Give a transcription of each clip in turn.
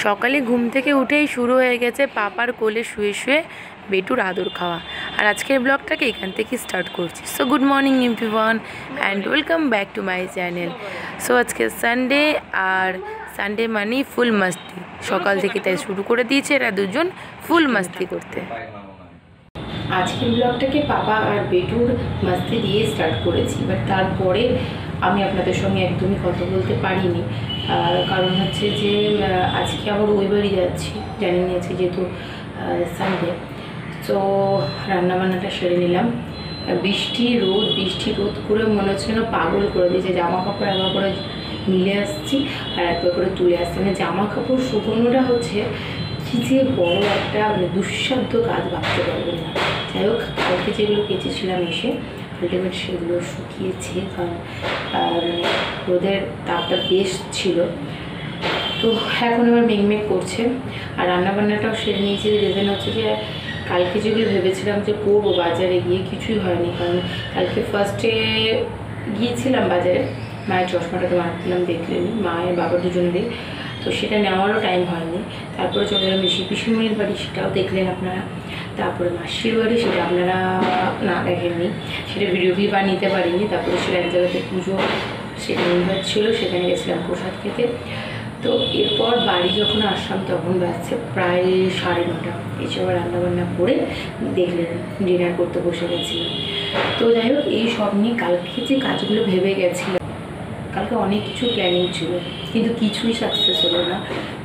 সকালে ঘুম থেকে উঠেই শুরু হয়ে গেছে পাপার কোলে শুয়ে শুয়ে বেটুর আদর খাওয়া। আর আজকের ব্লগটাকে এখান থেকে স্টার্ট করছি। So good morning everyone and welcome back to my channel. So আজকে সানডে, আর সানডে মানেই ফুল মাস্তি। সকাল থেকে তাই শুরু করে দিয়েছে এরা দুজন ফুল মাস্তি করতে। আজকের ব্লগটাকে পাপা আর বেটুর মাস্তি দিয়ে স্টার্ট করেছি, বাট তারপরে আমি আপনাদের সঙ্গে একদমই কথা বলতে পারিনি। কারণ হচ্ছে যে আজকে আবার ওই বাড়ি যাচ্ছি, জানি নিয়েছি যেহেতু সানডে। তো রান্নাবান্নাটা সেরে নিলাম। বৃষ্টি রোদ করে মনে হচ্ছে না পাগল করে দিয়েছে। জামা কাপড় একবার করে মিলে আসছি আর একবার করে তুলে আসছি। মানে জামা কাপড় শুকোনোটা হচ্ছে কী যে বড় একটা দুঃসাধ্য কাজ, ভাবতে পারবেন না। যাই হোক, কালকে যেগুলো কেচেছিলাম এসে আলটিমেট সেগুলো শুকিয়েছে, কারণ রোদের তাপটা বেশ ছিল। তো এখন আবার মেঘমেঘ করছে। আর রান্নাবান্নাটাও সেরে নিয়েছি। রিজন হচ্ছে যে কালকে যেগুলো ভেবেছিলাম যে করবো বাজারে গিয়ে, কিছুই হয়নি। কারণ কালকে ফার্স্টে গিয়েছিলাম বাজারে, মায়ের চশমাটাকে মারছিলাম, দেখলেনি, মায়ের বাবা দুজনেরই, তো সেটা নেওয়ারও টাইম হয়নি। তারপরে চলে গেলাম পিসিমণির বাড়ি, সেটাও দেখলেন আপনারা। তারপরে মাসির বাড়ি, সেটা আপনারা না দেখেননি, সেটা ভিডিও নিতে পারিনি। তারপরে সেটা এক জায়গাতে পুজো, সেটা নির্বাচ ছিল, সেখানে গেছিলাম প্রসাদ খেতে। তো এরপর বাড়ি যখন আসলাম তখন বাজছে প্রায় 9:30। এসে আবার রান্নাবান্না করে দেখলেন ডিনার করতে বসে গেছিলাম। তো যাই হোক, এই সব নিয়ে কালকে যে কাজগুলো ভেবে গেছিলাম, কালকে অনেক কিছু প্ল্যানিং ছিল কিন্তু কিছুই সাকসেস হলো না।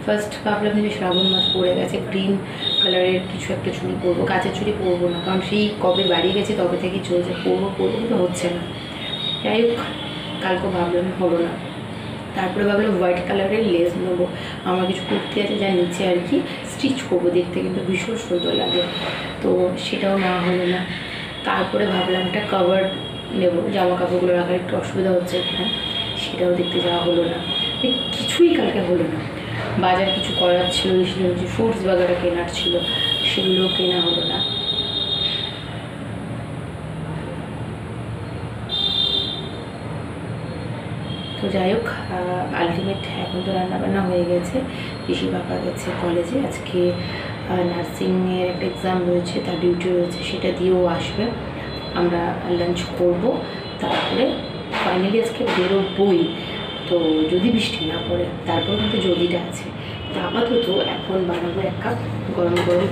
ফার্স্ট ভাবলাম যে শ্রাবণ মাস পড়ে গেছে, গ্রিন কালারের কিছু একটা চুড়ি পরবো, কাঁচের চুড়ি পরবো না, কারণ সেই কবে বাড়ি গেছে তবে থেকেই চলছে, পরবো কিন্তু হচ্ছে না। যাই হোক, কালকে ভাবলাম, হলো না। তারপরে ভাবলাম হোয়াইট কালারের লেস নেবো। আমার কিছু কুর্তি আছে যা নিচে আর কি স্টিচ করবো, দেখতে কিন্তু ভীষণ সুন্দর লাগে, তো সেটাও না হলো না। তারপরে ভাবলাম একটা কভার নেবো, জামা কাপড়গুলো রাখার একটু অসুবিধা হচ্ছে এখানে, সেটাও দেখতে যাওয়া হলো না। কিছুই কালকে হলো না। বাজার কিছু করার ছিল, কিছু ফ্রুটস বাগারা কেনার ছিল, সেগুলো কেনা হলো না। তো যাই হোক, আলটিমেট এখন তো রান্নাবান্না হয়ে গেছে। পিসি বাবা গেছে কলেজে, আজকে নার্সিংয়ের একটা এক্সাম রয়েছে, তার ডিউটি রয়েছে, সেটা দিয়েও আসবে। আমরা লাঞ্চ করব, তারপরে ফাইনালি আজকে বেরোবই। তো যদি বৃষ্টি না পড়ে, তারপর কিন্তু যদিটা আছে। তো আপাতত এখন বানাবো এক কাপ গরম গরম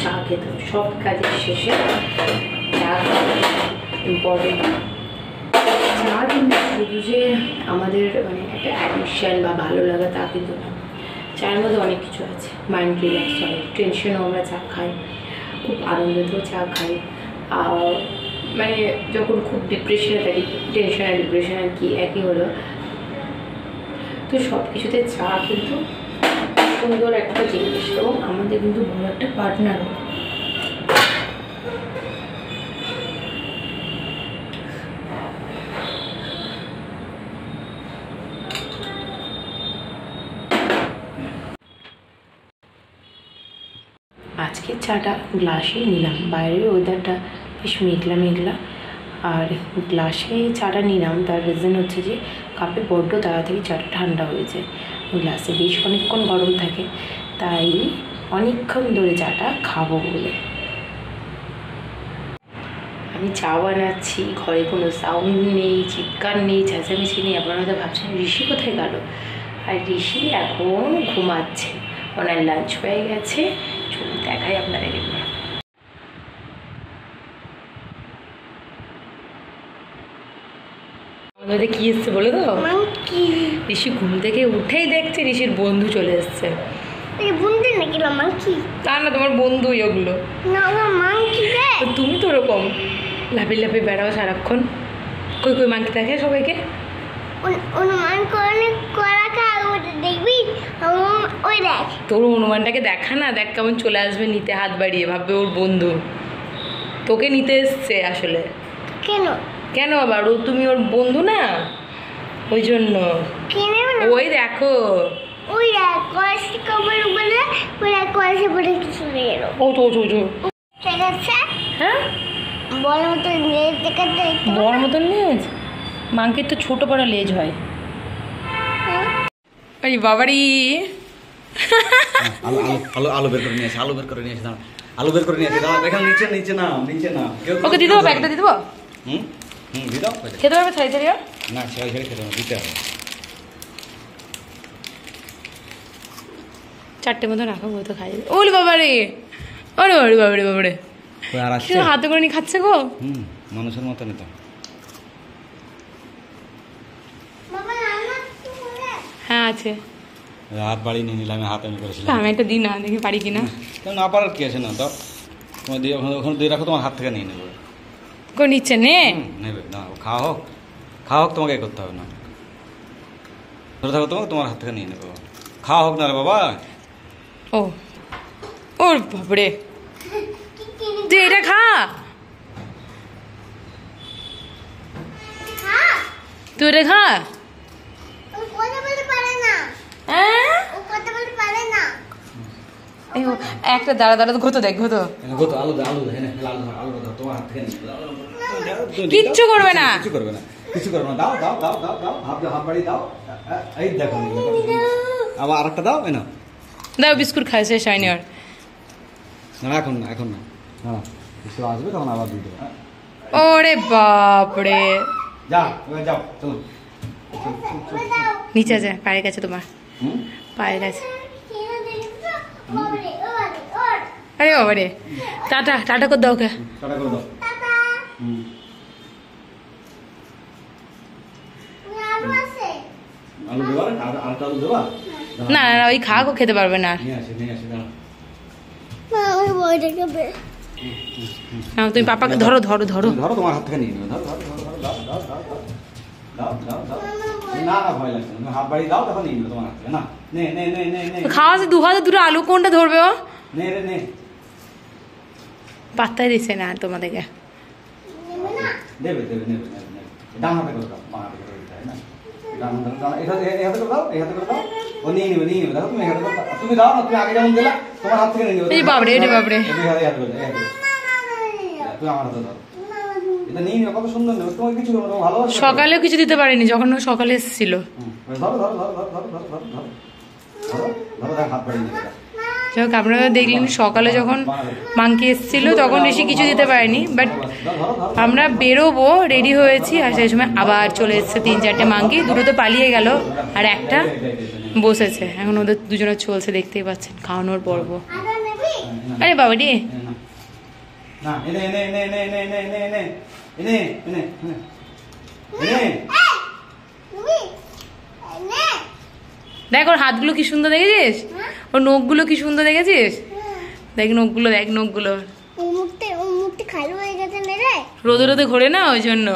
চা খেতে। সব কাজের শেষে চা ইম্পর্টেন্ট। চা কিন্তু শুধু যে আমাদের মানে একটা অ্যাডিকশান বা ভালো লাগা তা কিন্তু না। চায়ের মধ্যে অনেক কিছু আছে। মাইন্ড রিল্যাক্স হয়, টেনশনও আমরা চা খাই, খুব আনন্দেতেও চা খাই। মানে যখন খুব ডিপ্রেশনে থাকি, টেনশন আর ডিপ্রেশন আর কি একই হলো, তো সব কিছুতে চা কিন্তু সুন্দর একটা জিনিস, এবং আমাদের কিন্তু বড় একটা পার্টনারও। আজকে চাটা গ্লাসেই নিলাম, বাইরের ওয়েদারটা বেশ মেঘলা, আর গ্লাসে চাটা নিলাম। তার রিজন হচ্ছে যে কাপে বড্ড তাড়াতাড়ি চাটা ঠান্ডা হয়ে যায়, গ্লাসে বেশ অনেকক্ষণ গরম থাকে, তাই অনেকক্ষণ ধরে চাটা খাবো বলে। আমি চা বানাচ্ছি, ঘরে কোনো সাউন্ড নেই, চিৎকার নেই, চেঁচামেচি নেই। আপনারা তো ভাবছেন ঋষি কোথায় গেল, আর ঋষি এখন ঘুমাচ্ছে, ওনার লাঞ্চ হয়ে গেছে। চলুন দেখাই আপনাদের এগুলো। আমাদের কি এসছে বলে তো, ঋষি ঘুম থেকে উঠেই দেখছে ঋষির বন্ধু চলে এসছে। বন্ধু নাকি মাংকি? তা না, তোমার বন্ধুই ওগুলো। না আমার মাংকি রে। তুমি তো ওরকম লাফিয়ে বেড়াও সারাক্ষণ। কই মাংকি দেখে সবাইকে। অনুমান করা দেখবি, ওই দেখ তোর অনুমানটাকে দেখা না, দেখ কেমন চলে আসবে নিতে, হাত বাড়িয়ে, ভাববে ওর বন্ধু তোকে নিতে এসছে। আসলে কেন আবার, ও তুমি ওর বন্ধু না, ওই জন্য। ওই দেখো, ওই দেখ কলেজে কবর বলে, ওই দেখ কলেজে পড়ে কিছু এলো। ও তো ঠিক আছে। হ্যাঁ, বড় মতো লেজ দেখাতে, বড় মতন লেজ, মাংকির তো ছোট বড় লেজ হয়। এই বাবারি, আলু আলু আলু বের করে নিয়ে আসি, আলু বের করে নিয়ে আসি, দাঁড়া আলু বের করে নিয়ে আসি, দাঁড়া এখানে নিচে নিচে না নিচে না ওকে দিয়ে দেবো, ব্যাগটা দিয়ে দেবো। হুম দিয়ে দাও। খেতে পারবে ছাড়ি ছাড়ি? না ছেড়ে ছেড়ে খেতে হবে, দিতে হবে। 4টে মতো রাখো, ওই তো খাই। ওরে বাবা রে, ওরে বাবারে বাবারে বাবারে, আর আসছে হাতে করে নিয়ে খাচ্ছে গো। মানুষের মতনই তো। হ্যাঁ আছে, হাত বাড়ি নিয়ে নিলাম, হাতে আমি করেছিলাম। আমি একটা দিই না, দেখি পারি কিনা। কেন না পারার কি আছে, না দাও তোমার দিয়ে ওখানে দিয়ে রাখো, তোমার হাত থেকে নিয়ে নেবে। কো নিচ্ছে নে নেবে না, খাওয়া হোক তোমাকে এ করতে হবে না, ধরে থাকো তোমাকে, তোমার হাত থেকে নিয়ে নেবে। খাওয়া হোক না রে বাবা। ও ওর বাপরে, তুই এটা খা, তুই এটা খা। একটা দাঁড়া দাঁড়া, ঘুতো দেখ, ঘুতো। আলু আলু আলু তোমার হাত থেকে কিচ্ছু করবে না, কিছু করবে না, কিছু করবে না। দাও দাও দাও দাও দাও, হাত বাড়ি দাও। এই দেখো আবার আরেকটা দাও, না দাও, বিস্কুট খায় শেষ হয়নি আর। না এখন না, এখন না, হ্যাঁ কিছু আসবে তখন আবার দিয়ে দেবো। ওরে বাপরে, যাও যাও চলো। নিচে আছে, পায়ের কাছে তোমার, পায়ের কাছে। আরে বাবারে, টাটা টাটা করে দাও ওকে। টাটা করে দাও। আলু দেবা, আর আলু দেবা? না না, ওই খাওয়া খেতে পারবে না। নিয়ে আসি দাঁড়া। না তুমি পাপাকে ধরো ধরো ধরো। ধরো তোমার হাত থেকে নিয়ে নেবে, ধরো ধরো ধরো, দাও দাও দাও দাও দাও দাও। না না ভয় লাগছে না, হাত বাড়ি দাও, তখন নিয়ে নেবে তোমার হাত থেকে। না নে নে নে নে নে, খাওয়া আছে, 2 হাতে দুটো আলু, কোনটা ধরবে ও? নে রে নে। পাত্তাই দিচ্ছে না তোমাদেরকে। দেবে দেবে নেবে নেবে নেবে। ডান হাতে করে দাও, বাঁ হাতে করে দিতে হয় না। ডান হাতে দাও, এই হাতে করে দাও, এই হাতে করে দাও। ও নিয়ে নেবে নিয়ে নেবে, দেখো তুমি এই হাতে করে দাও। তুমি দাও না, তুমি আগে যেমন দিলা, তোমার হাত থেকে নিয়ে নেবে। এই বাপরে, এই বাপরে, এই হাতে করে, এই হাতে করে। তুমি আমার হাতে দাও, এটা নিয়ে নেবে, কত সুন্দর নেবে, তোমাকে কিছু করবে না, ভালোবাসে। সকালেও কিছু দিতে পারিনি, যখন ও সকালে এসেছিল। ধরো ধরো ধরো ধরো ধরো ধরো ধরো ধরো ধরো ধরো, দেখ হাত বাড়িয়ে নেবে। যাই হোক, আপনারা দেখলেন সকালে যখন মাংকি এসেছিল তখন বেশি কিছু দিতে পারিনি, বাট আমরা বেরোবো রেডি হয়েছি, আর সেই সময় আবার চলে এসেছে 3-4টে মাংকি। দুটো তো পালিয়ে গেল, আর একটা বসেছে। এখন ওদের দুজনের চলছে, দেখতেই পাচ্ছেন, খাওয়ানোর পর্ব। আরে বাবা রে, না এনে এনে এনে এনে এনে এনে এনে এনে এনে এনে এনে দেখ ওর হাতগুলো কি সুন্দর দেখেছিস, ওর নখগুলো কি সুন্দর দেখেছিস, দেখ নখগুলো, দেখ নখগুলো। রোদে রোদে ঘোরে না, ওই জন্য।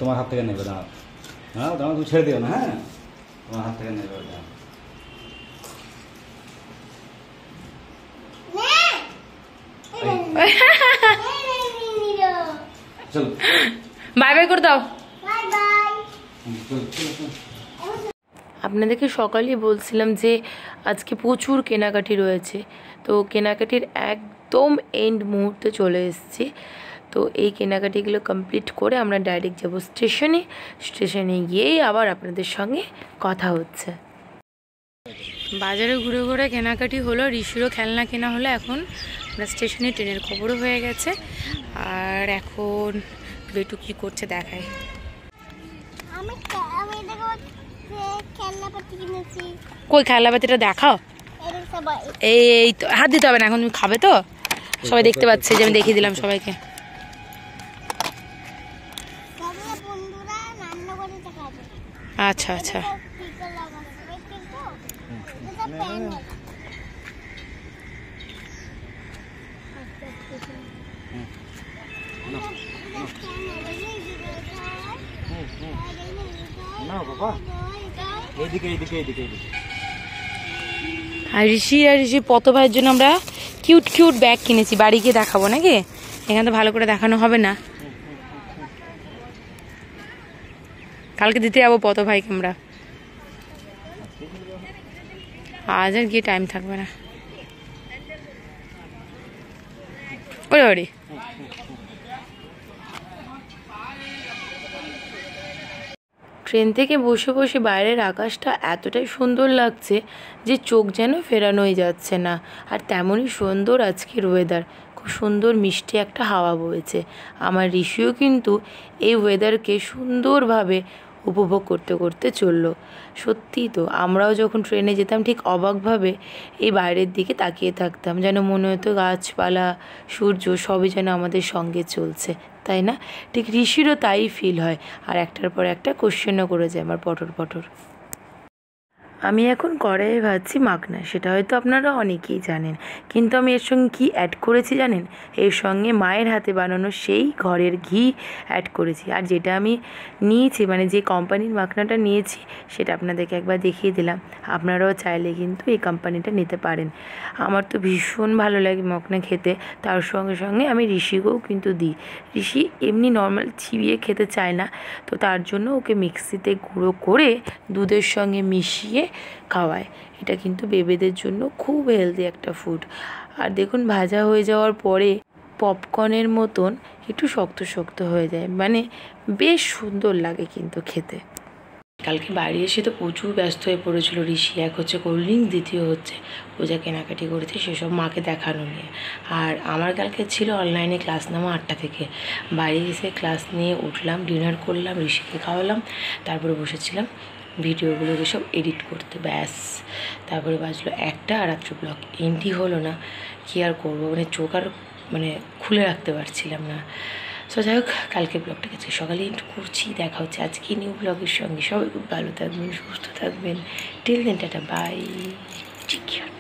তোমার হাত থেকে নেবে, দাঁড়াও দাঁড়াও দাঁড়াও, তুমি ছেড়ে দিও না, হ্যাঁ তোমার হাত থেকে নেবে। চলো বাই বাই করে দাও। চলো চলো। আপনাদেরকে সকালেই বলছিলাম যে আজকে প্রচুর কেনাকাটি রয়েছে, তো কেনাকাটির একদম এন্ড মুহূর্তে চলে এসেছি। তো এই কেনাকাটিগুলো কমপ্লিট করে আমরা ডাইরেক্ট যাব স্টেশনে। স্টেশনে গিয়েই আবার আপনাদের সঙ্গে কথা হচ্ছে। বাজারে ঘুরে ঘুরে কেনাকাটি হলো, ঋষিরও খেলনা কেনা হলো। এখন আমরা স্টেশনে, ট্রেনের খবরও হয়ে গেছে। আর এখন বেটু কী করছে দেখায়। কই খেলনাপাতিটা দেখাও। এই তো, হাত দিতে হবে না, এখন তুমি খাবে তো, সবাই দেখতে পাচ্ছে যে আমি দেখিয়ে দিলাম সবাইকে। আচ্ছা আচ্ছা, আর ঋষি পত ভাইয়ের জন্য আমরা কিউট কিউট ব্যাগ কিনেছি, বাড়ি গিয়ে দেখাবো নাকি, এখানে তো ভালো করে দেখানো হবে না। কালকে দিতে যাবো পত ভাইকে আমরা, আজ আর গিয়ে টাইম থাকবে না। ওরে ওরে, ট্রেন থেকে বসে বসে বাইরের আকাশটা এতটাই সুন্দর লাগছে যে চোখ যেন ফেরানোই যাচ্ছে না। আর তেমনই সুন্দর আজকের ওয়েদার, খুব সুন্দর মিষ্টি একটা হাওয়া বইছে। আমার ঋষিও কিন্তু এই ওয়েদারকে সুন্দরভাবে উপভোগ করতে করতে চললো। সত্যিই তো, আমরাও যখন ট্রেনে যেতাম ঠিক অবাকভাবে এই বাইরের দিকে তাকিয়ে থাকতাম, যেন মনে হতো গাছপালা সূর্য সবই যেন আমাদের সঙ্গে চলছে, তাই না? ঠিক ঋষিরও তাই ফিল হয়, আর একটার পর একটা কোশ্চেনও করে যায় আমার পটর পটর। আমি এখন কড়াইয়ে ভাজছি মাখনা, সেটা হয়তো আপনারা অনেকেই জানেন, কিন্তু আমি এর সঙ্গে কী অ্যাড করেছি জানেন? এর সঙ্গে মায়ের হাতে বানানো সেই ঘরের ঘি অ্যাড করেছি। আর যেটা আমি নিয়েছি, মানে যে কোম্পানির মাখনাটা নিয়েছি সেটা আপনাদেরকে একবার দেখিয়ে দিলাম। আপনারাও চাইলে কিন্তু এই কোম্পানিটা নিতে পারেন। আমার তো ভীষণ ভালো লাগে মাখনা খেতে। তার সঙ্গে সঙ্গে আমি ঋষিকেও কিন্তু দিই। ঋষি এমনি নর্মাল চিবিয়ে খেতে চায় না, তো তার জন্য ওকে মিক্সিতে গুঁড়ো করে দুধের সঙ্গে মিশিয়ে খাওয়ায়। এটা কিন্তু বেবেদের জন্য খুব হেলদি একটা ফুড। আর দেখুন ভাজা হয়ে যাওয়ার পরে পপকর্নের মতন একটু শক্ত শক্ত হয়ে যায়, মানে বেশ সুন্দর লাগে কিন্তু খেতে। কালকে বাড়ি এসে তো প্রচুর ব্যস্ত হয়ে পড়েছিল ঋষি। এক হচ্ছে কোল্ড ড্রিঙ্কস, দ্বিতীয় হচ্ছে ও যা কেনাকাটি করেছে সেসব মাকে দেখানো নিয়ে। আর আমার কালকে ছিল অনলাইনে ক্লাস নেওয়া 8টা থেকে। বাড়ি এসে ক্লাস নিয়ে উঠলাম, ডিনার করলাম, ঋষিকে খাওয়ালাম, তারপরে বসেছিলাম ভিডিওগুলোকে সব এডিট করতে, ব্যাস। তারপরে বাজলো 1টা, আর রাত্রে ব্লগ এন্ডই হলো না। কী আর করবো, মানে চোখ আর মানে খুলে রাখতে পারছিলাম না। সো যাই হোক, কালকে ব্লগটা আজকে সকালে এন্ড করছি। দেখা হচ্ছে আজকে নিউ ব্লগের সঙ্গে। সবাই খুব ভালো থাকবেন, সুস্থ থাকবেন। Till then, ta-ta, bye, take care.